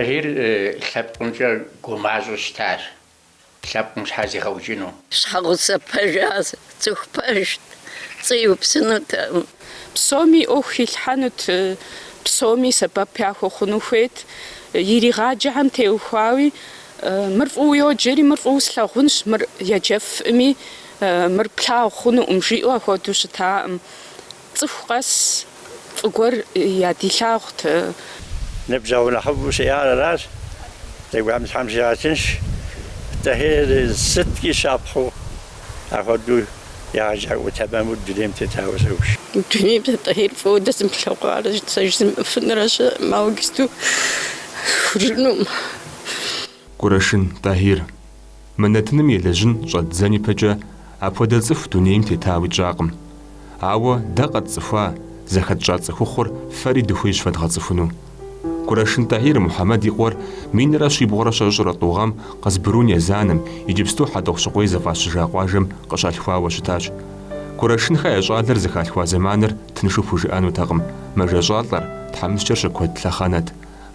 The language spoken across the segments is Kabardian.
تهير لابقنجا قمازو ستار لابقنج حازي خوجينو شخصة بجاز تخبجت صيب سنة بسومي أخي الحانوت بسومي سبب ياخو خنوفيت يري غاجعم تيوخاوي مرفو يوجري مرفو سلاغونش مر يجف امي مر بلاو خنو امجيو اخوتو شتا تفقس فقور يادي لاغت نبجاو نحبو سيارة راس تقوى عم تحمسي عاتنش تهير ست كي شابخو أخدو يرجع وتمام الدنيا تتهاوسوش الدنيا تهير فوق دسم بلاغارج تسجزم فنرش ما وقستو فرنوم قرشن تهير منتنم يلجن شد زني بجا أبودا صف دنيم تتاوي جاقم عوا دقت صفا زخت جات صخور فريد خويش فتغت صفنو قرشن تهير محمد يقور مين راشي بغرا شجرة طوغام قزبرون يزانم يجبستو حدوخ شقوي زفاش جاقواجم قشالخوا وشتاج قرشن خايا جادر زخالخوا زمانر تنشوفو جانو تغم مجا جادر تحمسشر شكوت لخانت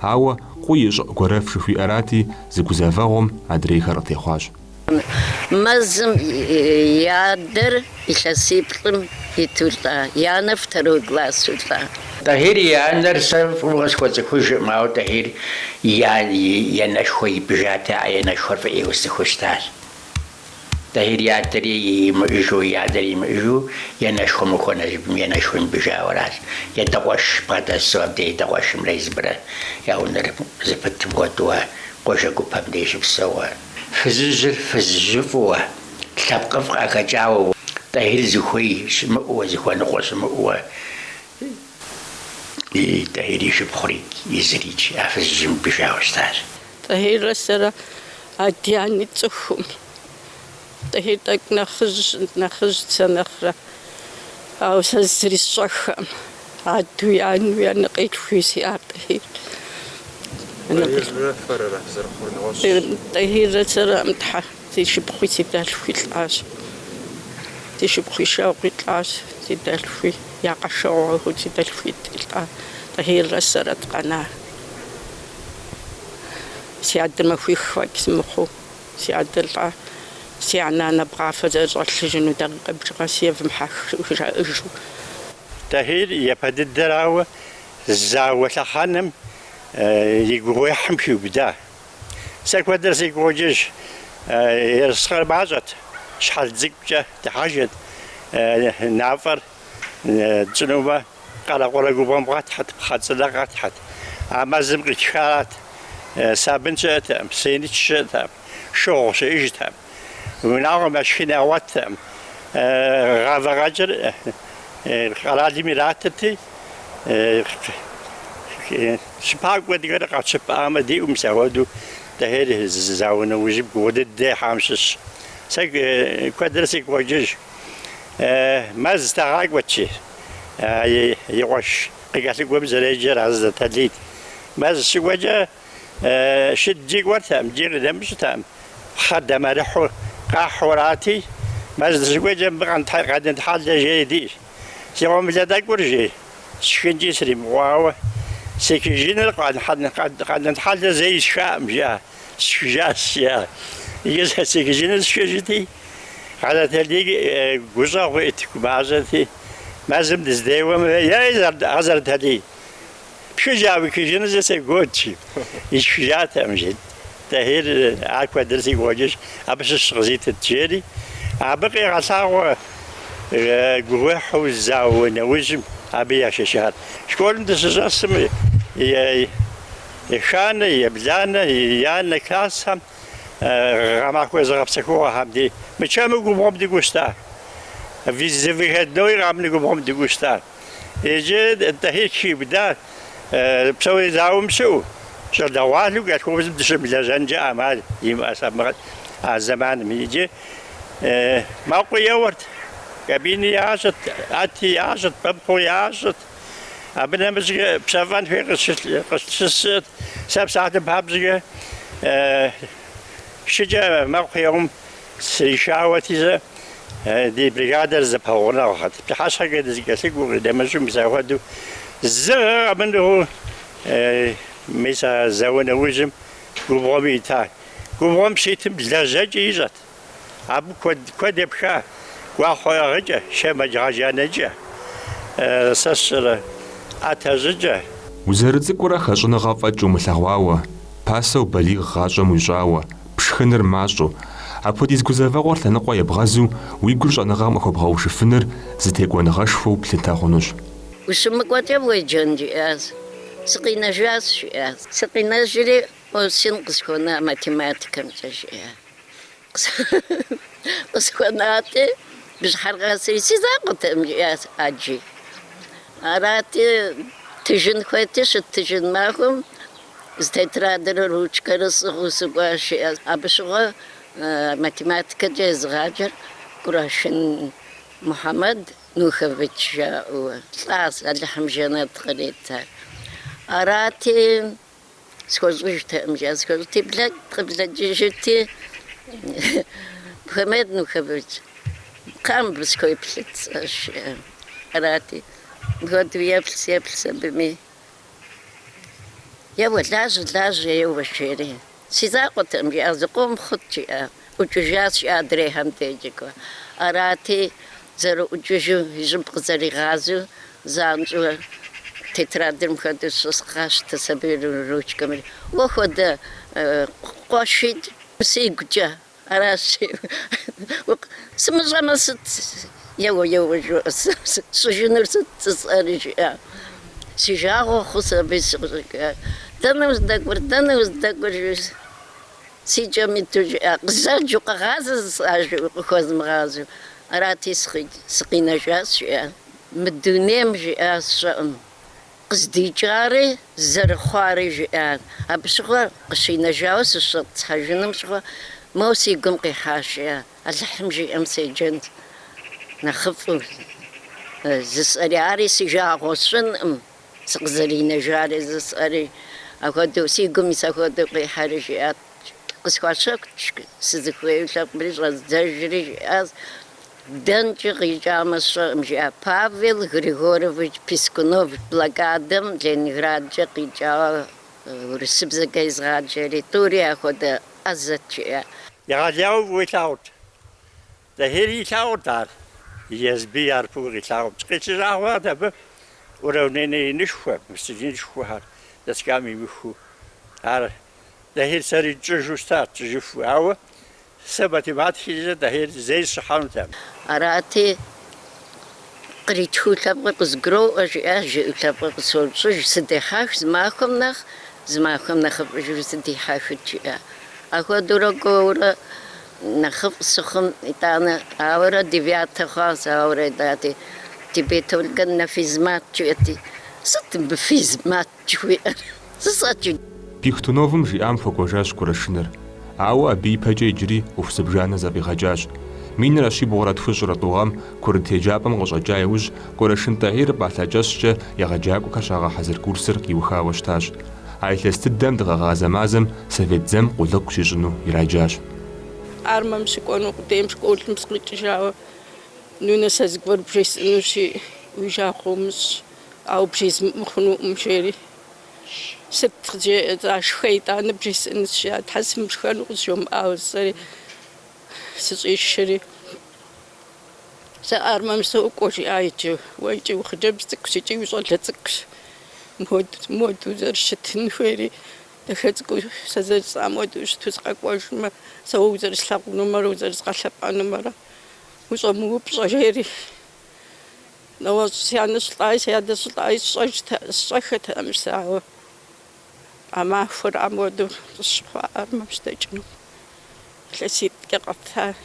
عوا قويج قرف شوفي أراتي زكوزافاهم أدري خرطي خواج مزم يادر يخسيبلم يتولتا يانفترو غلاسولتا تهير يانر سف وغسكوت كوج ماو تهير ينشوي بجاتا ينشور في وستخوشتاش تهير يادري يمجو ينشو مكونج ينشو بجاوراس يدقوش بعد السواب دي يدقوش مريز برا ياونر زبط بوتوا قوشا قوبام ديش بسوا فزجفوا تلبقى فقاك جاو تهير زخوي شمقوا زخوا نقوش مقوا تهير يشبخري يزريج أفزجم بجاوستاش تهير السرا عدياني تسخم تهير تاك نخرج سنخرة أو سنسري الصخم عدو يعني ويانا قيت في سيارة تهير السرا متحا تيشي بخوي سيدال في العاش تيشي بخوي شاوغي العاش سيدال في ياقا شاوغي سيدال في العاش تهير السرا تقنا سيعدل ما فيه خواك سمخو سيعدل سيعنا نبغى فزاج السجن ودقق بجغاسية في محاك وجاء إجو تهير يبدأ الدراوة الزاوة خانم يقوي حمشي بدا ساكو درس يقوجش يرسخر بعجت شحال زكجة تحاجت نافر جنوبة قال قولا قوبان بغات حد بخات صداقات حد أما زمق الشخارات سابن شاتم سينيت شاتم شوغ شيجتم ونعم أشخنا واتم غاضا غجر قرادي مراتتي شباك ودقر قد شبا دي مساودو تهير الزاونا وجب ودد دي حامشش ساك كودرسك وجيش ما زتغاق وتشي يوش قيقاتك وبزريجر عزة تليت ما زسوجا شد جيق ورتام جير دمش تام خدم رحو قاحوراتي ما زسوجا بقى قاعد نتحال جيدي سيوم جدك ورجي شكنجي سريم واو سكجين قاعد نتحال زي الشام جا شجاس يا يجي سكجين شجتي على تلي جوزا ويتك بعزتي ما زم دزديوم يا عزر تلي شجاوي كجين زي قوتشي يشجعت أمجد تهير أكوا درسي وجش أبش الشغزيت التجاري أبقي عصاو جوح وزاو نوجم أبي عشان شكون دسجاسم يخان يبلان يان كاسم غماكو زغبسكوها همدي مشامو قوم دي غوستا في هدوي غامني قوم دي غوستا يجي التهيك شي بدا بسوي زاوم شو شدوالو قالوا بزم دشم لجنجا أمال يما أسمع الزمان ميجي ما قوي ورد كابيني عاشت أتي عاشت بابكو عاشت أبنا مزج بسافان في قصة سب ساعة بابزج شجع ما قوي يوم سيشاوتي دي بريغادر زباونا وخد بحاشا قد زكاسيك وقدام شو مساوادو زغ منه ميسا زاونا وجم قبومي تاي قبوم شيتم لجاج يجت أبو كود يبخا وأخويا غجة شما جاجا نجا سسر أتزجا узэрыцӏыкӏурэ хэщӏыныгъэ фӏэкӏ умылъэгъуауэ, пасэу балигъ гъащӏэм уищӏауэ, пшхыныр мащӏэу, апхуэдиз гузэвэгъуэр лъэныкъуэ ебгъэзу уи гур щӏэныгъэм къыхуэбгъэушыфыныр зытекӏуэныгъэшхуэу плъыта хъунущ. ущымыкӏуэкӏэ уеджэн жиӏащ, сыкъинэжащ жиӏащ. Сыкъинэжри син къысхуэна математикэмкӏэ жиӏащ. Къысхуэнати, бжьыхьэр къэсри си закъуэтэм жиӏащ ӏэджи. Арати тыжын хуейти щыттыжын махуэм зы тетрадэрэ ручкэрэ сӏыгъыу сыкӏуащ жиӏащ. Абы щыгъуэ математикэкӏэ езыгъаджэр Курашин Мухьэмэд Нухович жаӏэуэ. Лӏащ Алыхьым жэнэт къритар. Арати схуэщӏыжтэкъым жиӏащ. Схуэщӏти къыблэкӏыжырти Мухьэмэд Нухович къамбы схуеплъыцӏащ жиӏащ. Арати мыхуэдэу еплъ сабыми. Еуэ лажьэ еуэ жери. Си закъуэтэкъым жиӏащ, зыкъом хъут жиӏащ. Ӏукӏыжащ жиӏащ адрейхэм дежкӏэ. Арати зэрыӏукӏыжу и щӏыб къызэригъазэу занщӏэу тетрадым хуэдэу щӏыскъащтэ сабийр ручкэми. Уэ хуэдэ къуэши сигукӏэ. Аращи сымыщӏэмэ сыт еуэ жыӏэ щӏыжыныр сыт сӏэри жиӏащ. Си жагъуэ хъу сабий сыкъыщӏыкӏащ. Дэнэ уздэкӏуэр жиӏащ. Си кӏэм иту жиӏащ. Къызэджу къэгъазэ зысӏажэу къыхуэзмыгъазэу. Арати сыкъинэжащ жиӏащ. Мы дунейм жиӏащ щӏэӏым. Къыздикӏари зэрыхъуари жиӏащ. Абы щыгъуэ къыщинэжауэ сыщэтхьэжыным щыгъуэ моуэ си гум къихьащ жиӏащ. Алыхьым жиӏэм седжэнт. Нэхъыфӏу зысӏэри ари си жагъуэ сщӏынӏым. Сыкъызэринэжари зысӏэри. Апхуэдэу си гум апхуэдэу къихьэри жиӏащ. Къысхуащэхущ сызыхуейуэ лъэпкъри щӏэздзэжри жиӏащ. Дэнкӏэ къикӏамэ сщӏэӏым жиӏащ. Павел Григорьевич Пискунов блокадэм Ленинградкӏэ къикӏауэ урысыбзэкӏэ изгъаджэри тӏури апхуэдэ ӏэзэт жиӏащ. يغاليو ويتاوت تهيري تاوت دار يزبي يعرفوا غيتاوت قيت راهو دابا ورونيني نشوى مستجين نشوى هار دسكامي مخو هار تهير سري جوجو ستات جوفو هاو سبتي بعد هي تهير زي الصحان تام Арати къритхулъэпкъэ къызгуроӏуэ жиӏащ, жыӏулъэпкъэ къысощӏыж, сыдехьах зымахуэм нэхъыфӏыжу сыдихьахыт жиӏащ. Апхуэдэурэ кӏуэурэ нэхъыфӏ сыхъум итӏанэ, ауэрэ девятэ хъуащ, ауэрэ итӏати Тибетолкэ нафизмат жиӏэти. Сыт мыбы физмат жиӏэр? Сысӏэкӏы. Пихтуновым жиӏам хуэкӏуэжащ Курашыныр, ауэ абы ипэкӏэ иджыри ӏуэху зыбжанэ зэфӏигъэкӏащ. Минрэ щибгъурэ тхущӏрэ тӏугъэм Курыт еджапӏэм къыщӏэкӏа иужь Курашын Тӏахир пӏалъэкӏэщкӏэ егъэджакӏуэхэр щагъэхьэзыр курсыр къиухауэ щытащ. А илъэс дыдэм дыкъэгъазэ мазэм Совет зэм къулыкъу щищӏыну ираджащ. Армэм щыкӏуэну къудейм школым сыкъикӏыжауэ нунэ сэ зыгуэр бжесӏэнущи уи жагъуэ умыщӏ, ауэ бжезмыӏухъунуӏым жери. Сыт шхей итӏанэ бжесӏэн сщиӏэ, Тхьэ сымышхэну къызжумыӏауэ сэри сыщӏишэри. Сэ армэм сокӏуэ жиӏа иджы, уэ икӏи ухъыджэбз цӏыкӏущ, икӏи уи щӏалэ цӏыкӏущ. Моду зэрыщытын хуейри, дахэ цӏыкӏу сэ зэрысӏам хуэдэу щыту сыкъэкӏуэжмэ, сэ уэ узэрыслъэгъунумэрэ узэрызгъэлъэпӏэнумэрэ ущӏэмыупщӏэ жери. Нэгъуэщӏ си анэ щылӏаи, си адэ щылӏаи сщӏэхэтэӏым щыӏауэ. А махуэрам хуэдэу къысщыхъуа армэм щыдэкӏыну. Илъэситӏкӏэ къэта,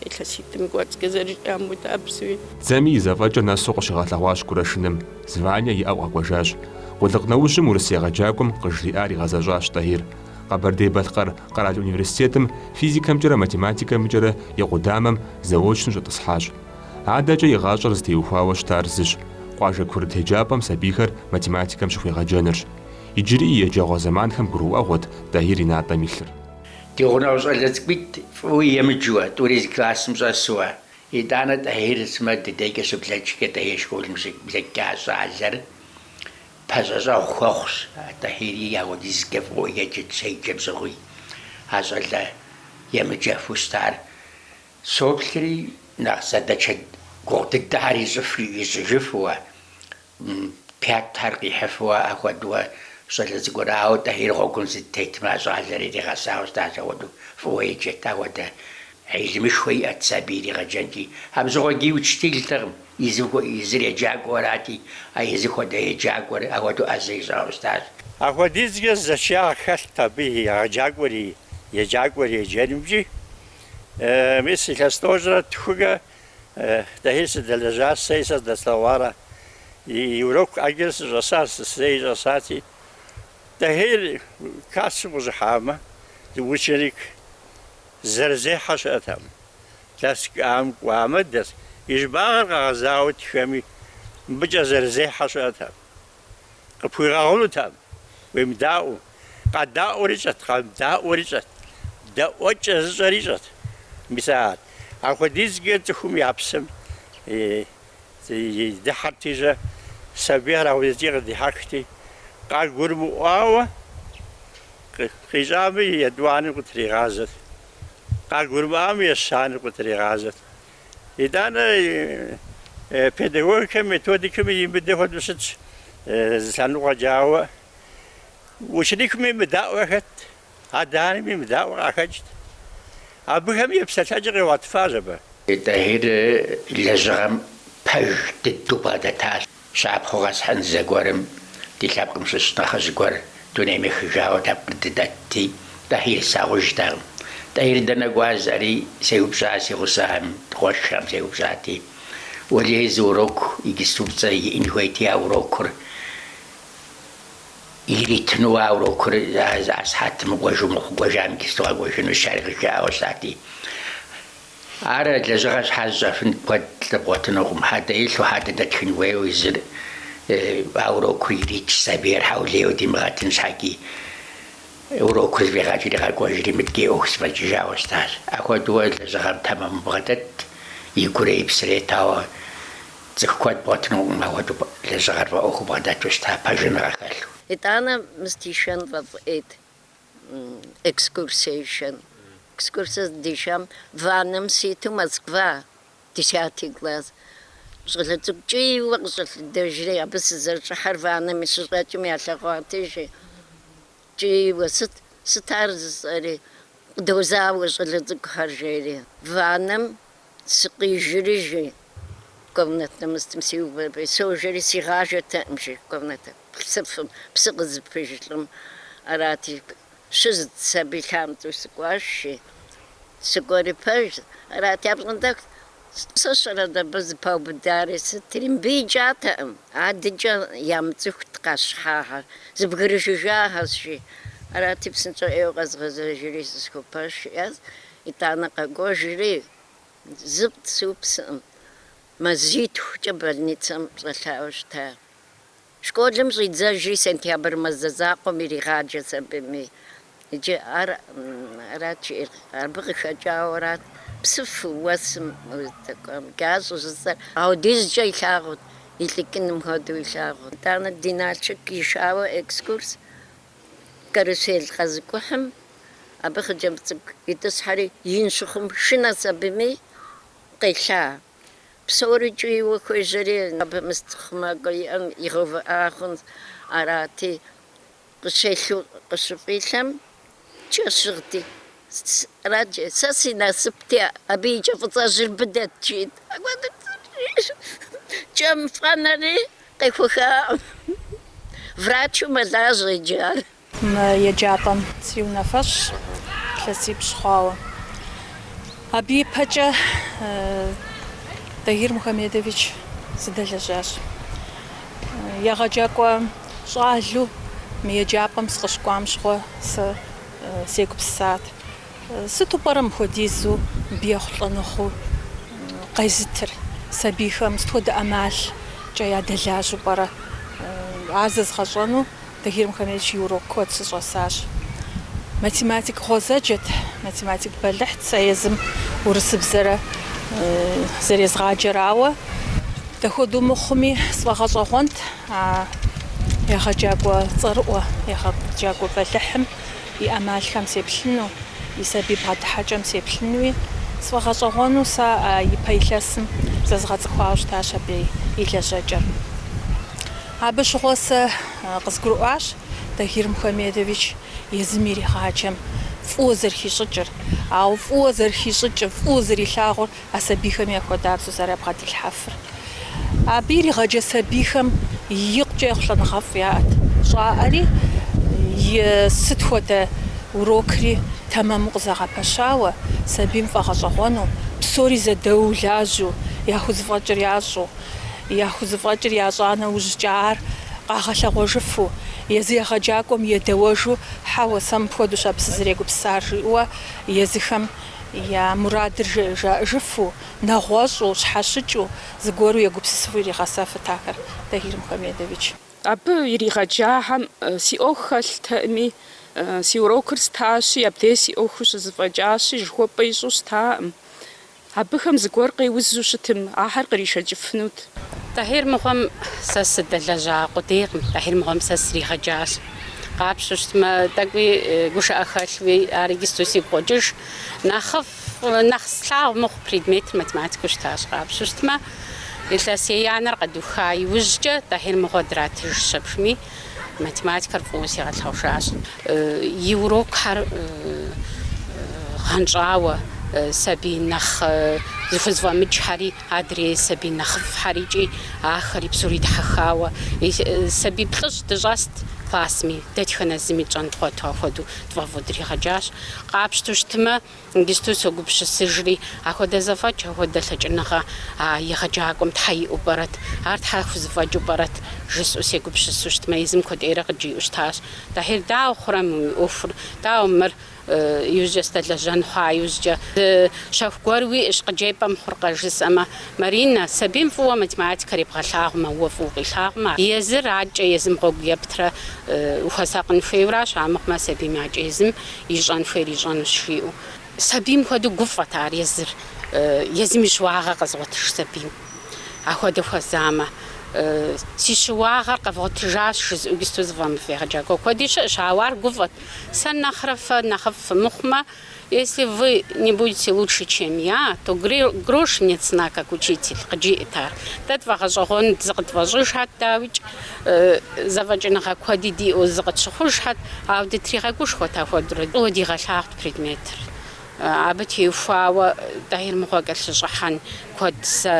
илъэситӏым и кӏуэцӏкӏэ зэрыжиӏам удэӏэбзуи. Дзэми и зэфӏэкӏэ нэсу къыщигъэлъэгъуащ Курашыным, званэ иӏэу къэкӏуэжащ. Къулыкъ нэужьым урыс егъэджакӏуэм къыжриӏар игъэзэщӏащ Тӏахир. Къэбэрдей-Балъкъэр къэрал университетым физикэмкӏэрэ математикэмкӏэрэ и къудамэм заочну щӏэтӏысхьащ. Адэкӏэ и гъащӏэр зытеухуауэ щытар зыщ. Къуажэ Курыт еджапӏэм сабийхэр математикэм щыхуегъэджэнырщ. Иджыри и еджэгъуэ зэманхэм гурыӏуэгъуэт Тӏахир и натӏэм илъыр. Ди гъунэгъу щӏалэ цӏыкӏуитӏ фӏыуи емыджэуэ, тӏури зы классым щӏэсууэ. Итӏанэ Тӏахир сымэ дыдэкӏэ щыблэкӏкӏэ Тӏахир школым блэкӏа щӏалэр. بازا خوخس تهيري يا ودي زكفو يجد سيجب زغي هذا يمجفوستار صوبكري نقصد قوت الدهري زفري يزجفوا بيات ترقي حفوا أخذوا صلت قراءة تهير غوكن ستيت ما زالري دي غساو استاذ ودو فويجت ودا علم شوي أتسابيري غجنجي هم زوجي وتشتيل تغم يزري جاكوراتي أيزكو ده جاكور أودو أزيز أستاذ أخذ زشيا خلطة به جاكوري يجاكوري جنبجي مثل استوجرة تخوجا تهيس دلجاس سيسا دستوارا يوروك أجلس رصاص سيج رصاتي تهيل كاسم زحامة وشريك زرزي حشأتهم تسك عام وعمدس يجبار غزاوت خمي بجا زرزي حشأتهم قبوي غاولتهم ويمداو قد داو رجت قد داو رجت داو رجت مثال أخو ديز جيت خم يابسم دحرتيجا سبيرا ويزيغ دحكتي قال قرمو آوة خجامي يدواني قتري غازت قال قرمو آمي يشاني قتري غازت إذا أنا pedagogika metodika يمده ودوشت زانو جاوا وشريك من مداوخت هاداني من مداوخت أبوهم يبسط أجري واتفاجبه تهير لزغم بج تدوبادة تاس شعب خوغاس حنزة قورم تلابكم سستنخ زقور تونيمي خجاو تبرددتي تهير ساوش داغم تهير دانا قوازاري سيوبساسي غسام تخوشام سيوبساتي وليه زوروك يجسوبسا ينهويتي أوروكر يريتنو أوروكر أسحات مقوجو مقوجام كستوغا قوجنو الشارق جاو ساتي أرى لزغاش حاجة فين قد لبوتنوهم حتى يلو حتى دتخن ويوزر أوروكر يريت سابير حوليو دي مغاتن شاكي أوروكر في غاجي لغا قوجري متكي أوكس بجاو استاذ أخو دوال لزغام تمام بغدت يقولي بسريتاو زكوات بوتنوهم أودو لزغار وأخو بغدت وشتا باجن راخل أنا مستيشن وفقيت экскурсиейшн. Экскурсия дишам ванам ситу Москва, 10 класс. Жили цукчи вакшли дежри абс зерчхар ванам шрачим ялхатиши. Чи васат старзари дозав жили цукхаржери. Ванам сqijriji. Комната мстимсив сожери сигажата мши комната. Псиз пижлам арати شزت سبي خامتو سقاشي سقوري باش راتي أبغندك سشرة دبز باو بدارس ترين بيجاتهم عاد جا يامتوخ تقاشحاها زبغرش جاها شي راتي بسنتو ايو غزغزر جري سكو باش ياز إتانا قاقو جري زبط سوبسم مزيد جبلنيتسم زلاوش تا شكولم زيد زاجي سنتيابر مززاقو ميري غاجة سبمي يجي راتشي أربعة شجاورات بسف واسم غاز وزر أو ديز جاي شاغد يلكن مهدو شاغد تانا دينارشك يشاوا إكسكورس كاروسيل خزكوهم أبخ جمتك يتسحري ينشخم شنا سبمي قيشا بصوري جي وكوجري أبا مستخما قيام يغوف آخن أراتي قشيشو قشفيشم شغتي راجع ساسي ناسبتي أبي جفتاجر بدات جيد جام فانري قيفوخا فراتشو ملاجي جار يجابم سيو نفش كلاسيب شخاوة أبي بحاجة طهير محمدويتش زدلجاش يغجاكوا شغالو ميجابم سقشكوام شخوا سيكبسات ستو برم خديزو بيخلنخو قيزتر سبيخم ستود أمال جايا دلاجو برا عزز خجانو طهير محمدويتش يوروكوت سجاساش ماتيماتيك خوزاجت ماتيماتيك بلحت سيزم ورسب زرا زريز غاجراوة تاخدو مخمي صغاشغونت егъэджакӏуэ цӏэрыӏуэ, егъэджакӏуэ бэлыхьым и ӏэмалхэм сеплъыну, и сабий бгъэдыхьэкӏэм сеплъынуи, сфӏэгъэщӏэгъуэну сэ ипэ илъэсым зэзгъэцӏыхуауэ щытащ абы и лэжьэкӏэр. Абы щыгъуэ сэ къызгурыӏуащ Тахир Мухамедович езым иригъаджэм фӏыуэ зэрыхищӏыкӏыр, ауэ фӏыуэ зэрыхищӏыкӏыр, фӏыуэ зэрилъагъур а сабийхэм яхуэдабзэу зэрабгъэдилъхьэфыр. Абы иригъэджэ сабийхэм икъукӏэ ехъулӏэныгъэфӏ яӏэт. ЩӀаӏэри сыт хуэдэ урокри тэмэму къызэгъэпэщауэ, сабийм фӏэгъэщӏэгъуэну, псори зэдэуу лажьэу, яхузэфӏэкӏыр ящӏу, яхузэфӏэкӏыр ящӏа нэужькӏэ ар къагъэлъэгъуэжыфу, езы егъэджакӏуэм едэуэжу хьэуэ сэ мыпхуэдэущ абы сызэрегупсысар жиӏэуэ, езыхэм я мурадыр жыфу, нэгъуэщӏу, щхьэщыкӏыу, зыгуэру егупсысу иригъэсэфыт ахэр Тахир Мухамедович. Абы иригъэджахэм си ӏуэху хэлътэми, си урокыр стащи, абдей си ӏуэхуу щызэфӏэкӏащи, жыхуэпӏэ ищӏу щытаӏым. Абыхэм зыгуэр къеузу щытым, ахьэр къришэкӏыфынут. Тахир Мухъуэм сэ сыдэлэжьа къудейкъым, Тахир Мухъуэм сэ сригъэджащ. Къапщу щытмэ, тӏэкӏуи гушыӏэ хэлъууи, ар иджысту сигу къокӏыж. Нэхъ слъагъу мыхъу предметыр математикэу щытащ. Къапщу щытмэ, илъэсей анэр къэдуха иужькӏэ Тахир Мухъуэ дратыж щэпшми, математикэр фӏыуэ сигъэлъэужащ. И урокхэр гъэнщӏауэ, сабий нэхъ зыхузэфӏэмыкӏхэри, адрей сабий нэхъыфӏхьэри икӏи ахэри псори дыхьэхауэ, сабий плӏыщӏ дыщӏэст классми, дэтхэнэ зыми тщӏэн тхъуэту апхуэдэу тфӏэфӏу дригъэджащ. Къапщту щытмэ, иджысту согупщысыжри, ахуэдэ зэфӏэкӏ, ахуэдэ лъэкӏыныгъэ егъэджакӏуэм Тхьэ иӏэу пӏэрэт, ар Тхьэ хузэфӏэкӏыу пӏэрэт жысӏэу сегупщысу щытмэ, езым куэдӏейрэ къыджиӏэу щытащ. Тахир дауэ хъурэ мы уи ӏуэхур, дауэ мыр иужькӏэ сдэлэжьэн хъуа, иужькӏэ щэху гуэр уиӏэщ къыджепӏэм хъуркъэ жысӏэмэ, Маринэ, сабийм фӏыуэ математикэр ебгъэлъагъумэ, уэ фӏыуэ къилъагъумэ, езыр акӏэ езым гъуэгу ептрэ ухуэсакъын хуейуэращ, амыхъумэ сабийм акӏэ езым ищӏэн хуейр ищӏэнущ жиӏэу. Сабийм хуэдэу гуфӏэт ар езыр, езым и щыуагъэр къэзгъуэтыж сабийм. Ахуэдэ хуэзамэ, си щыуагъэр къэвгъуэтыжащ жызӏэу иджысту зыфӏэмыфӏ егъэджакӏуэ куэди щыӏэщ, ауэ ар гуфӏэт. Сэ нэхърэ фэ нэхъыфӏ фымыхъумэ, если вы не будете лучше, чем я, то грош мне цена как учитель, къыджиӏэт ар. Дэ тфӏэгъэщӏэгъуэну зыкъытфӏэщӏыжхьэт, дауичӏ, зэфӏэкӏыныгъэ куэди диӏэу зыкъытщыхъужхьэт, ауэ дытригъэгушхуэт апхуэдурэ, фӏыуэ дигъэлъагъут предметыр. Абы теухуауэ Тахир Мухъуэ кӏэлъыщӏыхьэн куэд сэ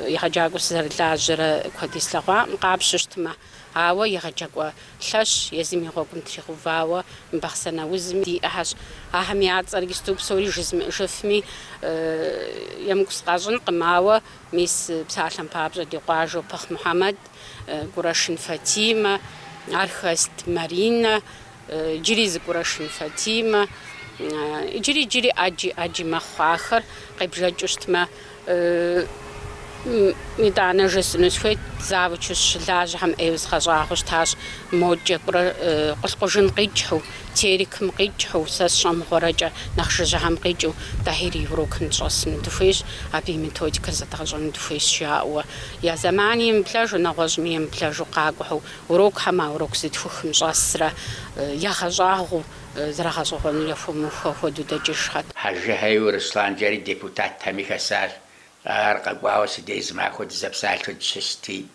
егъэджакӏуэу сызэрылажьэрэ куэди слъэгъуакъым. Къапщу щытмэ, ауэ егъэджакӏуэ лъэщ, езым и гъуэгум тригъэувауэ мыбахъсэнэ узми диӏэхьэщ. Ахэм я цӏэр иджысту псори жызмыӏыжыфми, емыкӏу сыкъащӏынкъым, ауэ мис псалъэм папщӏэ ди къуажэу Пыхъ Мухьэмэд, Гурэшын Фатимэ, ар хэст Маринэ, иджыри зы Гурэшын Фатимэ, иджыри ӏэджи мэхъу ахэр къебжэкӏыу щытмэ, итӏанэ жесӏэну схуейт, завучу щылажьэхэм ӏейуэ згъэщӏагъуэу щытащ, моджэ къулъкъужын къикӏыу, теорикым къикӏыу, сэ сщӏэмыгъуэрэкӏэ нэхъ жыжьэхэм къикӏыу Тахир и урокым тщӏэсыну дыхуейщ, абы и методикэр зэдгъэщӏэну дыхуейщ жаӏэуэ. Я зэмани емыблэжу, нэгъуэщӏми емыблэжу къакӏухьэу, урокхэм а урок зытхухым щӏэсрэ, ягъэщӏагъыу зэрагъэщӏэгъуэну яхуэмыхуэ хуэдэу дэкӏыжхьэт. Хьэжыхьейуэ Руслан джэри депутатхэми хэсащ. Ар къэкӏуауэ сыдезым ахуэдэ зэпсалъэу дыщысти,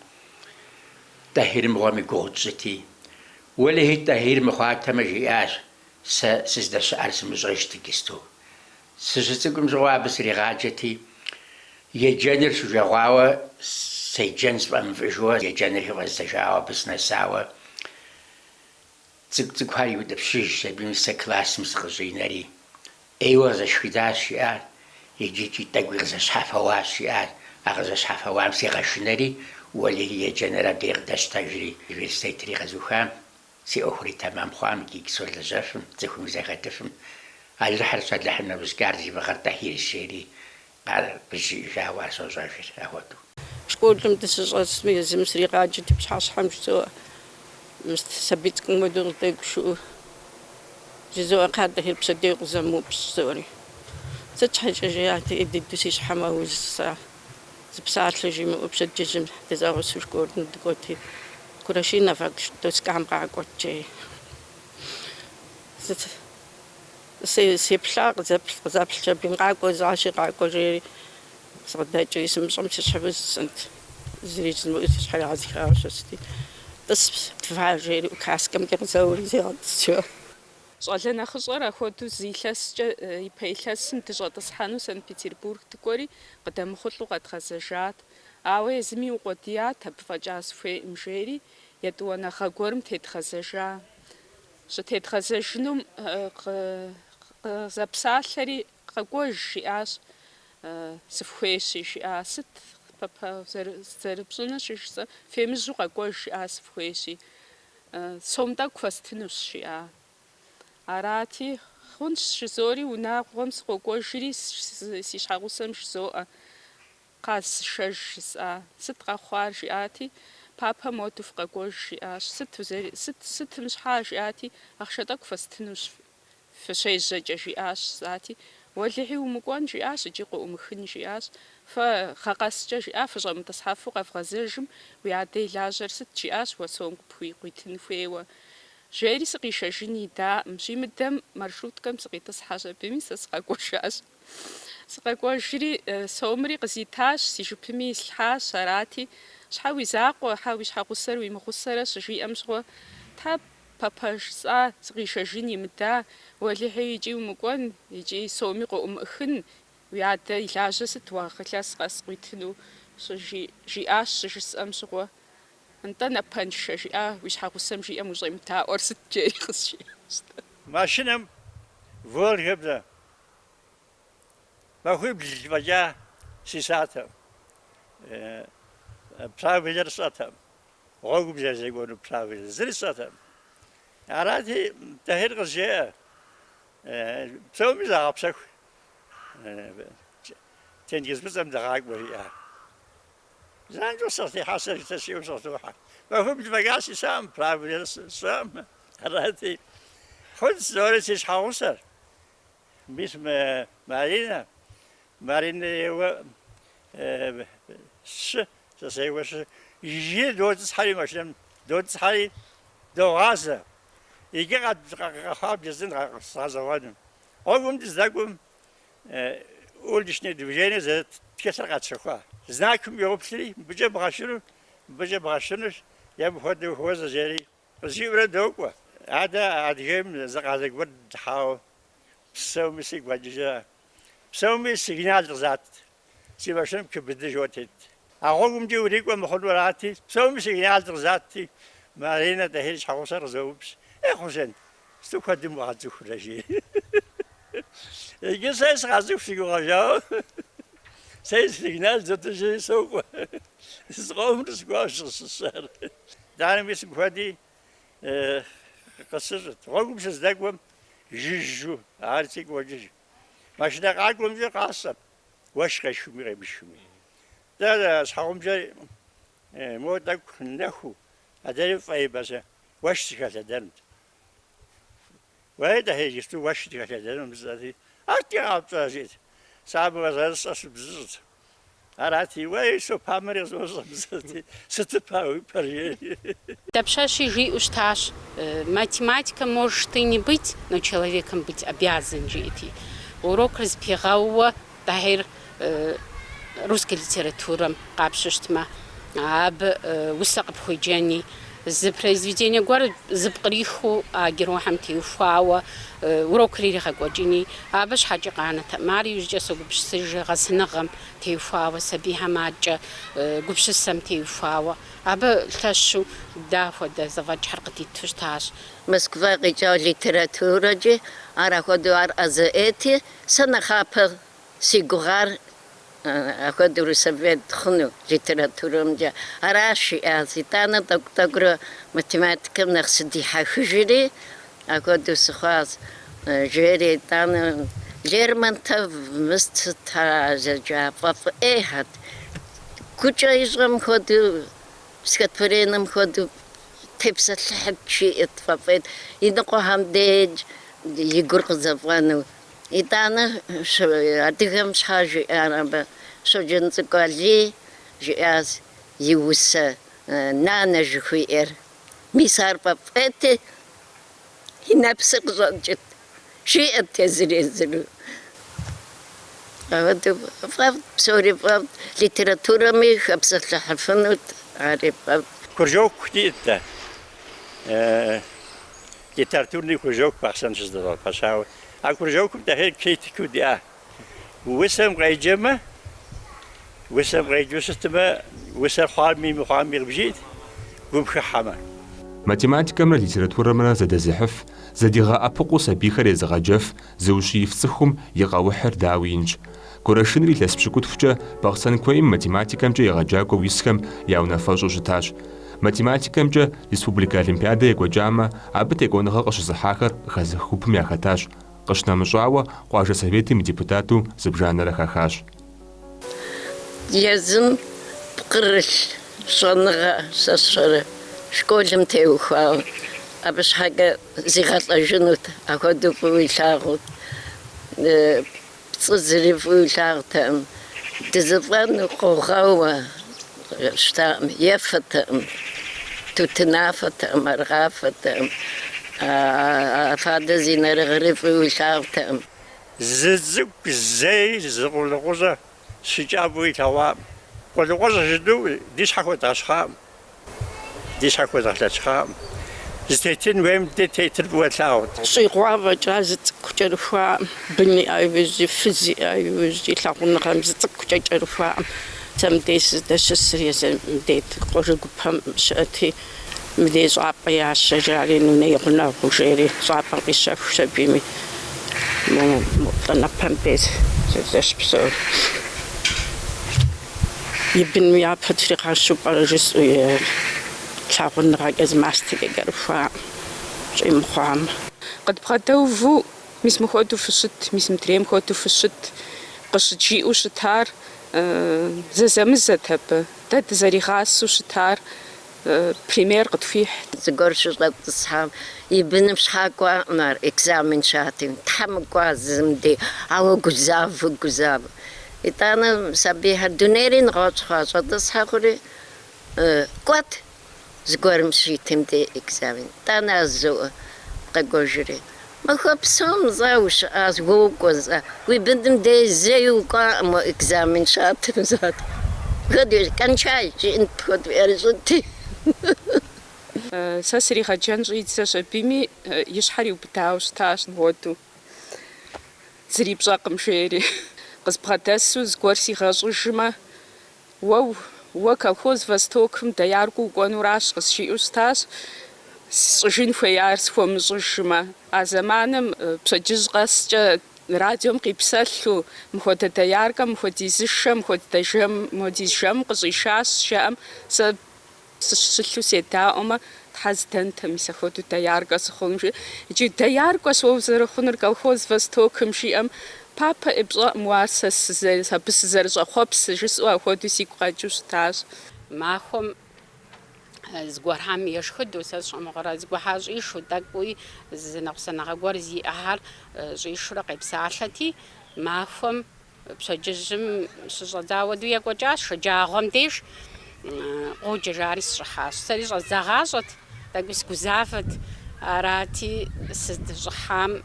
Тахир Мухъуэм и гугъу тщӏыти. Уэлэхьи Тахир мыхъуатэмэ жиӏащ, сэ сыздэщыӏэр сымыщӏэжт иджысту. Сыщыцӏыкӏум щыгъуэ абы сригъаджэти, еджэныр щыжэгъуауэ, седжэн сфӏэмыфӏыжууэ, еджэныр хыфӏэздэжауэ абы сынэсауэ, цӏыкӏухэр иудыпщыж, абыми сэ классым сыкъыщӏинэри, ӏейуэ къызэшхыдащ жиӏар. Иджыри тӏэкӏуи къызэщхьэфэуащ жиӏар, а къызэщхьэфэуам сегъэшынэри, уэлэхьи еджэныр абдей къыдэщтэжри, университетри къэзухам, си ӏуэхури тэмэм хъуам, икӏи солэжьэфым, цӏыхум зэгъэтыфым, алыхьыр щалыхьыр нэужьгар зимыгъэр Тахир щери, жиӏэжауэ ар щощӏэжыр ахуэдэу. Школым дыщыщӏэсми, езым сригъаджэти пщыхьэщхьэм жызоӏэ, сабий цӏыкӏум хуэдэу къыдегу щыӏэу, жызоӏэ кхъэ Тахир пщэдей къызэмыупщӏ зыӏэри. Сыт щхьэкӏэ жеяти, дыдэу си щхьэмэ уз зыпсалъэу жимыӏэу пщэдджыжьым дызэгъусэу школым дыкӏуэти, Курашина факт тоскам гакочи. Сеплаг запча бингако зашигакожи садачи сумсум сшавсент зричн сшалазихаушсти. Das фажери каскам гэрзаури зиратсё. щӏалэнэхъыщӏэр апхуэдэу зи илъэскӏэ ипэ илъэсым дыщӏэтӏысхьэну Санкт-Петербург тыкӏуэри къыдэмыхъулӏу къэдгъэзэжат. Ауэ езыми укъуэдият, абы фӏэкӏа сыхуейӏым жери, етӏуанэ гъуэгуэрым тедгъэзэжа. Щытедгъэзэжыну зэпсалъэри къэкӏуэж жиӏащ, сыфхуейщи жиӏа. Сыт папа зэрыпщӏыныр щыжысӏэ, фемыжьу къэкӏуэж жиӏа сыфхуейщи. Сом тӏэкӏу хуэстынущ жиӏа. Арати, хъунщ жызори унагъуэм сыкъокӏуэжри си щхьэгъусэм жызоӏэ. Къаз сышэж жысӏа. Сыт къэхъуар жиӏати, папэ моду фыкъэкӏуэж жиӏащ. Сыт мыщхьа жиӏати, ахъшэ тӏэкӏу фэстынущ, фыщежьэкӏэ жиӏащ зати. Уэлэхьи умыкӏуэн жиӏащ, икӏи къыӏумыхын жиӏащ. Фэ гъэкъэскӏэ жиӏа, фыщӏэмытӏысхьэфу къэвгъэзэжым, уи адэ и лажьэр сыт жиӏащ, уэ сом къыпхуитын хуейуэ. Жери сыкъишэжын идаӏым, щимыдэм маршруткэм сыкъитӏысхьащ, абыми сэ сыкъэкӏуэжащ. Сыкъэкӏуэжри сомри къызитащ, си жыпыми ислъхьащ, арати, щхьэ уи закъуэ, уи щхьэгъусэр уимыгъусэрэ щыжиӏэм щыгъуэ, тхьэ папэж сӏа, сыкъишэжын имыда, уэлэхьи икӏи умыкӏуэн, икӏи соми къыӏумыӏыхын, уи адэ и лажьэ сыт уахъылъэс къэс къуитыну жиӏащ щыжысӏэм щыгъуэ. НтӀэ напэншэ жиӏа, уи щхьэгъусэм жиӏэм ущӏемытаӏуэр сыт джери къысщиӏащ. Машинэм волгабзэ. Махуибл фӏэкӏа сисатэм. Псауэлэр сӏэтэм. Гъуэгубзэ зекӏуэну псауэлэр зыри сӏэтэм. Арати, Тахир къызжеӏэ. Псоми загъэпсэху. Тенгиз мыцӏэм дыгъакӏуэ жиӏа. Занжу сартихьасэр тащиӏэу сартохьэ. Махуибл фӏэкӏа сисаӏым, псауэлэр сӏэӏым. Арати, хъунщ зори си щхьэгъусэр. Мис Маринэ еуэ сысеуэ жи додзыхьэри машинэм додзыхьэри догъазэ. Икӏи къэхъуа бжезын къэзгъэзэгъуэну. Гъуэгум дыздэкӏуэм уличное движение тхылъыр къэтщэхуа. Знакым еуплъри, мыбыкӏэ бгъэщынущ, е мыпхуэдэу хуэзэ жери къызжиӏэурэ докӏуэ. Адэ Адыгейм зыкъалэ гуэр дыхьауэ псэуми сигу къэкӏыжа. Псэуми сигнал къызат. Си машинэм кыбыдыжу тет. А гъуэгумкӏэ урикӏуэ мыхъуну арати, псэуми сигнал къызати, Маринэ Тахир щхьэгъусэр къызоупщ. Хъущен, сыту куэдым угъэцӏыхурэ жери. Икӏи сэ сыкъэцӏыху си гугъэжауэ. Сэ сигнал зытыжри сокӏуэ. Зыкъомрэ сыкӏуауэ щыщысар. Итӏанэ мис мыпхуэди къысыщӏыт. Гъуэгум щыздэкӏуэм жыжу, ар цӏикӏу уэкӏыж. Машинэ къакӏуэмчӏэ къасӏэм, уэшх къешхыми къемышхыми. Дэ щхьэгъумчӏэ мо тӏэкӏу нэхуу, адэри фӏеймэ, уэш зыхэлъэдэнут. Уей Тахир, иджыпсту уэш зыхэлъэдэнум зыти, арти къапщӏэ жиӏэт. Сабэ зэрысӏэ щыбзыщӏыт. Арати, уей сопамэр езощӏэ зыти, сытыпа уи пэр жери. Дапщэщи жиӏэу щытащ, математикэ может и не быть, но человеком быть обязан жиӏэти. Урок разбегъэуэ Тахир русской литературэм къапщыщтмэ, абы усэ къыпхуеджэни, зы произведение гуэр зыпкъриху а героям теухуауэ урокыр иригъэкӏуэкӏыни, абы щхьэкӏэ къанэтэӏым. Ар иужькӏэ согупсысыжы гъэсыныгъэм теухуауэ, сабийхьэм адэкӏэ гупсысэм теухуауэ. Абы лъэщу дэ хуэдэ зэфӏэкӏхьэр къыдиту щытащ. Москва къикӏа литературэкӏи арахуэдэу ар ӏэзэӏети, сэ нэхъапэ си гугъар ахуэдэу совет хъуну литературэмкӏэ. Аращ жиӏащ. Итӏанэ тӏэкӏу математикэм нэхъ сыдихьэхыжри, ахуэдэу сыхъуащ. Жери итӏанэ Лермонтов мыстыта зэджа фӏэфӏыӏехьэт. Гукӏэ ищӏэм хуэдэу, стихотворением хуэдэу тепсэлъыхьыт жиӏэт фӏэфӏейт. И ныкъуэхэм деж и гур къызэфӏэну. Итӏанэ адыгэм щхьэ жиӏар абы? Щоджэн цӏыкӏу Алий жиӏащ, и усэ نانا جخوير ميسار بابتي هنا بسقجت شيء تزريزلو أود بسوري ليتراتورة مي خبصت لحفنوت عارف كرجوك ديتا ليتراتورني كرجوك بحسن جزدار باشاو أكرجوك ده كيت كوديا وسم غيجمة وسم غيجوستما وسم خامي بجيت وبخحمة математикэмрэ литературэмрэ зэдэзыхьыф, зэдигъэӏэпыкъуу сабийхэр езыгъэджэф, зыущииф цӏыхум и къэухьыр дауи инщ. Горэшыныр илъэс пщыкӏутхукӏэ Бахъсэн куейм математикэмкӏэ егъэджакӏуэу исхэм я унафэщӏу щытащ. Математикэмкӏэ республикэ олимпиадэ екӏуэкӏамэ, абы текӏуэныгъэ къыщызыхьахэр хэзых гупым яхэтащ. Къыщынэмыщӏауэ къуажэ советым и депутату зыбжанэрэ хахащ. Езым пкърыл щӏэныгъэ сэсщӏэрэ школым теухуауэ абы щхьэкӏэ зигъэлӏэжынут апхуэдэу фӏыуэ илъагъут пцӏы зыри фӏыуэ илъагъутэкъым дызыфӏэну къогъэуэ щытаӏым ефэтэкъым тутынафэтэкъым аргъафэтэкъым афадэ зи нэрыгъыри фӏыуэ илъагъутэкъым زيك زي زغلغوزة سجابو يتوا قلغوزة جدو ديش حكو تاشخام ديش حكو تاشخام زيتين وين تيتر بوتلاوت شيغوا جازت كجرفا بني ايوزي فيزي ايوزي لاغون رمزت كجرفا تم ديس دشسريز ديت قرغبام شاتي مديز عبيا شجاري نيغنا وجيري صعب قشاف شبيمي مطلنا بامبيز زشبسو يبن ميا بطريقة شوبارجس لاغون راجز ماستيكي جرفا شي مخام قد بغداو ميس مخوتو في الشت ميس متريم خوتو في الشت قشتشي وشتار زمزتها داد زريغاس وشتار بريمير قد فيه زغورش قد تصحاب يبن مشحاقوا نار اكزامن شاتين تحمقوا زمدي او غزاف إتانا سبيها دونيرين غاش خاصة تصحقري قط زغور مشيتم دي اكزامن تانا زو قجوري ما خبصهم زاوش از غوكوزا ويبندم دي زيوكا ما اكزامن شاتين زاد غادي كان شاي انت خد ارزتي ساسري خجان جيتسا بيمي يشحري وبتاو شتاش نودو زري بشاقم شيري قز بغداسو زغورسي غاشوجما وكالخوز فاستوكم داياركو قونوراش قز شيئو شتاش سجين فيار سفوم زوجما زمانم بشجج قاسجا راديوم قيبسالو مخوت داياركا مخوت يزشم مخوت داجم موديجم قزيشاش شام سلو سيداؤما تحزتنت مسخوتو داياركا سخونجي يجي داياركا سوزر خونر كالخوز فاستوكم شيام بابا ابزا مواسس زي سبس زرجا خوبس جسوا خودو سيقاجوش تاش ماخم زغورهام يشخدو ساش مغرا زغوحاج يشو داكوي زنقسنا غور زي اهار جيشرق بسالتي ماخم بشججم شجاودو يقوجاش شجاغم ديش قوجاريس شحاش سري زغاجت داكوس كوزافت اراتي سدجحام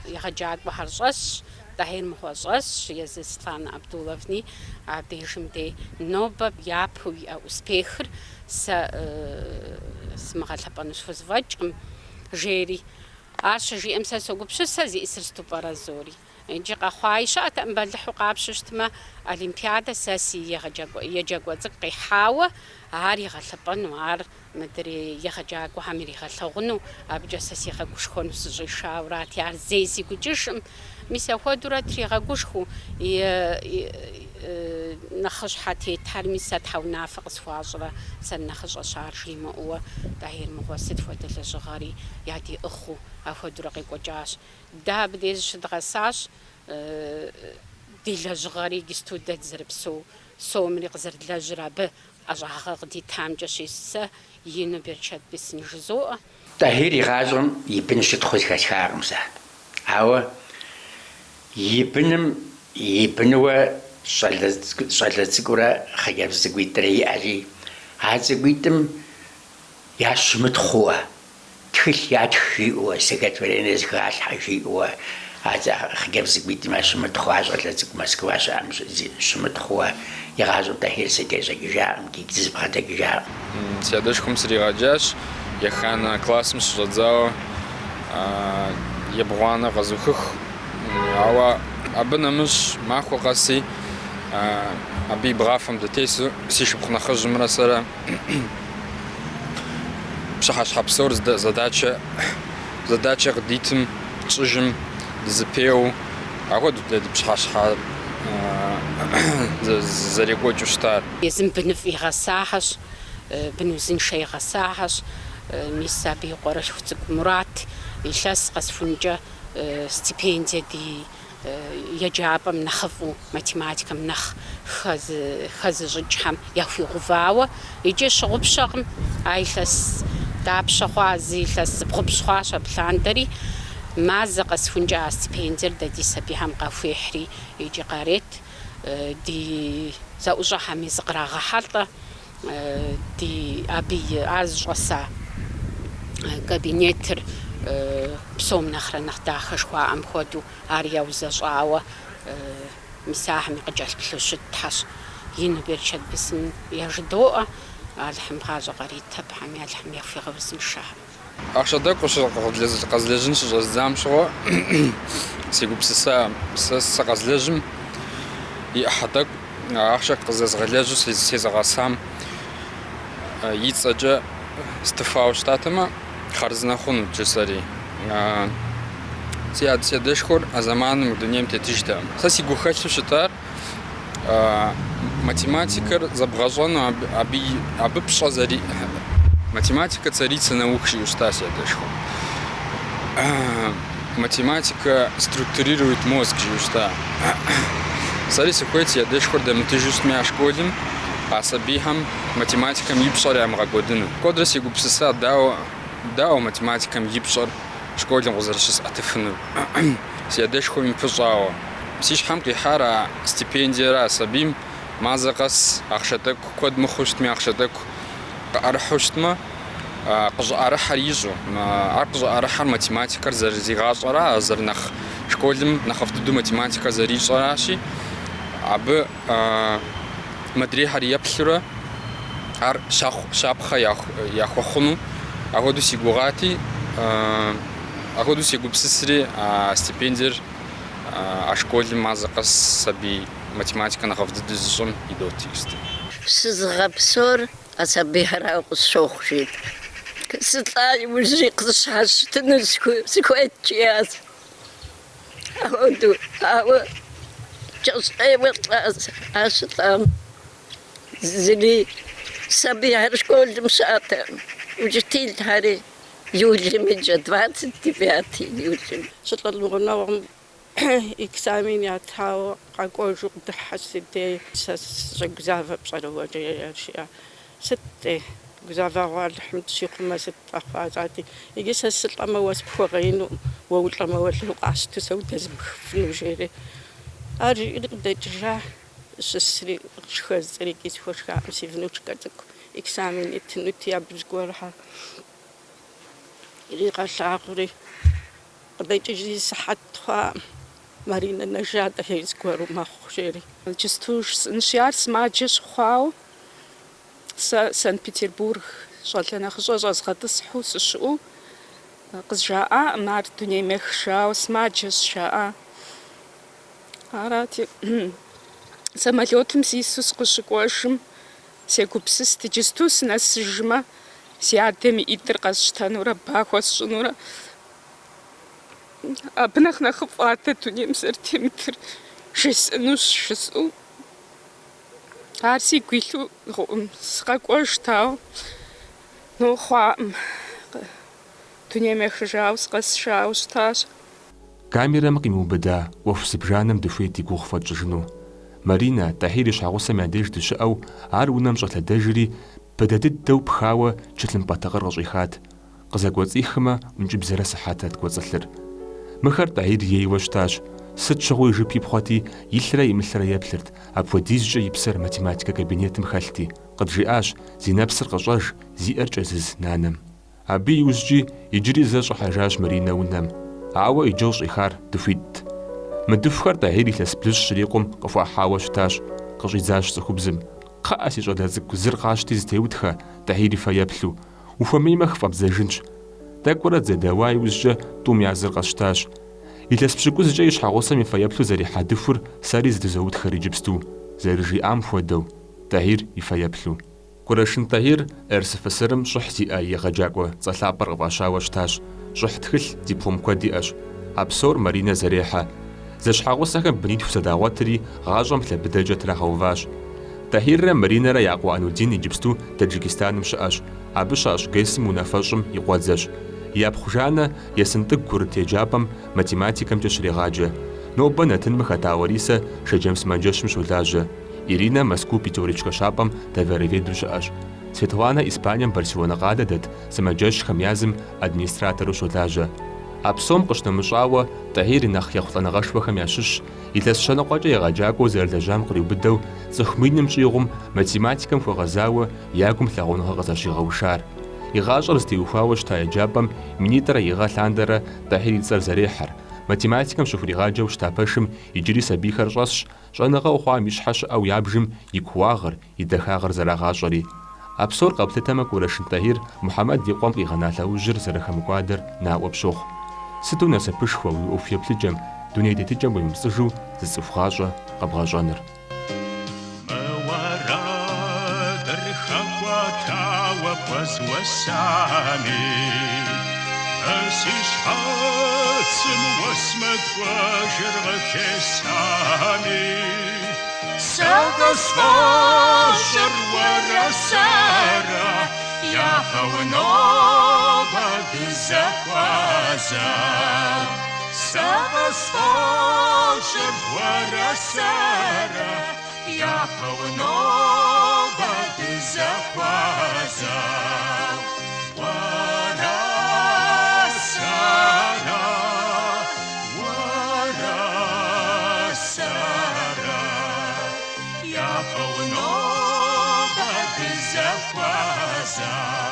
يخجاك بحرجش دهير مخوزش يزستان عبدالله عبديشم دي نوبة بيابوي أو سبيخر سمغلبانش فزواجم جيري عاش جي امسا سوقبش سازي اسرستو برازوري انجي قخوايشة تنبلحو قابششتما الامبيادا ساسي يجاقوا زقي حاوة عاري غلبان وعار مدري يخجاقوا حميري غلغنو ابجا ساسي غاقوش خونو سجي شاورات يار زيزي قجشم ميسا خودورا تري غاقوشخو نخش حتى تارميسا تحو نافق سواجرة سن نخش أشعار جيمة هو دهير مغوصد فودل جغاري يادي أخو أخد رقي قجاش ده بديز شدغساش دي لجغاري جستو داد زرب سو مني قزر لجرب أجاها غدي تام جاشيسا ينو برشاد بسن جزوء دهيري غازم يبنشت خود كشارمسا هوا يبنوا صلت سكورا خياب زقوي تري علي عازقيتم ياش متخوة تخل ياتخيوة سكت ولين زغال حجيوة هذا خجب زقيتم ياش متخوة عشان لازق مسكوا عشان مش متخوة يغازو تهيل سكت جاء مكيكتز بهذا جاء سيادشكم سريغاجاش يخان كلاس مش رزاو يبغانا غزوخخ أو أبنا مش ماخو قاسي أبي بغافم دتيسو سيش بخنا خرج مرسلا بشحش حبسور задача غديتم تشجم زبيو أقعد بشحش حب زريقو جوشتار يزم بنف إغساحش بنوزين شيء غساحش ميسابي قرش فتق مرات يشاس قصفنجة ستيبينديا دي يجابا منخفو ماتيماتيكا منخ خز جحم يخفي غفاوة يجي شغب شغم عايشاس داب شخوازي لاس بغبشخواشا بلاندري مازا قصفنجة ستيبينديا دي سبيهم قفيحري يجي قاريت دي زاوجا حمي زقراغا حالطة دي أبي عز غسا كابينيتر بسوم نخرا نخداخ شخوا أم خودو عريا وزاجاوة مساحة مقجال بلوشت تحش ينبير شد بسن يجدوء الحم غاجة غريب تبحم يالحم يخفي غوزن الشهر أخشدك وش قزلجنش جزام شغو سيقو بسسا قزلجم يأحدك أخشك قزاز غلاجو سيزا غاسام يتسجى استفاو شتاتما خارزنا خونو جسري سيادشكور أزمان مدنيم تتجدام ساسي гухачу شتار математикер забгажано аби пша зари математика царица наук шиушта сиадешхо математика структурирует мозг шиушта сари сухойти ядешхор да мтижуст мяшкодим асабихам математикам йипшар ямгагодину кодраси гупсиса дао математикам йипшар школим гузаршис атифну сиадешхо мпжао сишхам кихара стипендия сабим мазакас ахшатак код мухуштми ахшатак архуштма قج أرحر يجو قج أرحر математикар زرزيغاشرا زرنخ شكولم نخفتدو математика زريشراشي أب مدري هر يبشرا ار شابخا ياخوخنو أقعدو سيغوغاتي أقعدو سيغوبسسري стипендир أشكولم مازقس سبي математика نخفتدو زجم يدوتيستي سزغبسور أسبي هراو قصوخشيت ستلاقي وجهي قصش حشتن سكويت جياز أودو أو جسقي وطلاس أشتام زلي سبي هرشكول دمشاتم وجتيل هاري يوجي مجا 25 يوجي شطل المغنى إكسامين ياتهاو قاقول جوق دحسيتي سجزافة بصلوة جاية أشياء ستة جزافة والحمد شيخ ما ست أخواتي يجلس السلطة ما واسبوعين ووطلع ما وله قاس تسوي تزم في نوجيري أرجع دجاج السري شخص اللي كيس خوش كامسي في نوج كذا إكسامين يتنوتي أبزقورها اللي قاس عقري قد تجي صحة مارينا نجاة هي سكورو ما خوشيري جستوش نشيار سماجش خواو سان بيتربورغ شغلنا خجوج غدصحو سشو قزجاء مار دنيا مخشاو سماجش شاء арати самолетом сисус кушкошим секупсис тижстус насжма сиадеми итер каштанура бахосшнура абнахна хфата тунем сертимтер шеснус шесу арси квилу скакоштау но хвам тунем хжаус касшаусташ камерам къимыубыда ӏуэху зыбжанэм дыхуейт и гугъу фӏэкӏыжыну. Маринэ Тахир и щхьэгъусэм я деж дыщыӏэу, ар унэм щӏэлъэдэжри, быдэ дыдэу пхауэ чылъымпӏэ-тӏэкъыр къыщӏихат. Къызэкӏуэцӏихмэ, ӏункӏыбзэрэ сыхьэт откӏуэцӏылъыр. Мыхэр Тахир ейуэ щытащ. Сыт щыгъуи жып ипхъуэти, илърэ имылърэ еплъырт, апхуэдизкӏэ и псэр математикэ кабинетым хэлъти. Къыджиӏащ зи нэпсыр къыщӏэж, зиӏэр кӏэзыз нанэм. Абы иужькӏи иджыри зэ щӏыхьэжащ Маринэ унэм. Ауэ иджы къыщӏихар дыхуитт. Мы дыхухэр Тахир илъэс блыщӏ щрикъум къыхуахьауэ щытащ. Къыщӏидзащ цӏыхубзым. «Кхъыӏэ, си щӏалэ цӏыкӏу, зыр къащти зытеутхэ», Тахир и фэ еплъу. «Ухуэмеймэ, хыфӏэбзэжынщ». Тӏэкӏуэрэ дзэдэуа иужькӏэ тӏум языр къэсщтащ. Илъэс пщыкӏузкӏэ и щхьэгъусэм и фэ еплъу зэрихьа дыхур сэри здызоутхэр иджыпсту. Зэрыжиӏам хуэдэу. Тахир и фэ еплъу. Куэрэшын Тахир РСФСРым щӏыхь зиӏэ егъэджакӏуэ цӏэлъапӏэр къыфӏащауэ щытащ. Щӏыхь тхылъ, диплом куэд иӏэщ. А псор Маринэ зэрехьэ. Зэщхьэгъусэхэм бынитху зэдагъуэтри, гъащӏэм лъэбыдэкӏэ трагъэуващ. Тахиррэ Маринэрэ я Къуанудин иджыпсту Таджикистаным щыӏэщ. Абы щащ ГЭСым унафэщӏым и къуэдзэщ. Япхъу жанэ Есынтӏыгу курыт еджапӏэм математикэмкӏэ щрегъаджэ. Нобэ Нэтын Мыхэтауэрисэ Шэджэм Сымаджэщым щолажьэ. Иринэ Москву Петербургкэ щапӏэм довероведу щыӏэщ. Светланэ Испанием Барселонэ къалэ дэт сымаджэщхэм язым администратору щолажьэ. А псом къыщынэмыщӏауэ Тахир и нэхъ ехъулӏэныгъэшхуэхэм ящыщщ. Илъэс щэныкъуэкӏэ егъэджакӏуэу зэрылэжьам къриубыдэу цӏыху миным щӏигъум математикэм хуэгъэзауэ ягум лъагъуныгъэ къызэщигъэушар. И гъащӏэр зытеухуауэ щыта еджапӏэм минитӏрэ игъэ-лъандэрэ Тахир и цӏэр зэрехьэр. Математикэм щыхуригъаджэу щыта пэшым иджыри сабийхэр щӏэсщ, щӏэныгъэ ухъуам и щхьэ щыӏэу ябжым и кууагъыр, и дахагъыр зэрагъащӏэри. А псор къэплъытэмэ, Куэрэшын Тахир Мухьэмэд и къуэм къигъэна лъэужьыр зэрыхэмыкӏуадэр наӏуэ пщохъу. Сыту насыпышхуэ уи ӏуэху еплъыджэм, дуней тетыкӏэм уемыпцӏыжу зы цӏыху гъащӏэ къэбгъэщӏэныр. Zakwaza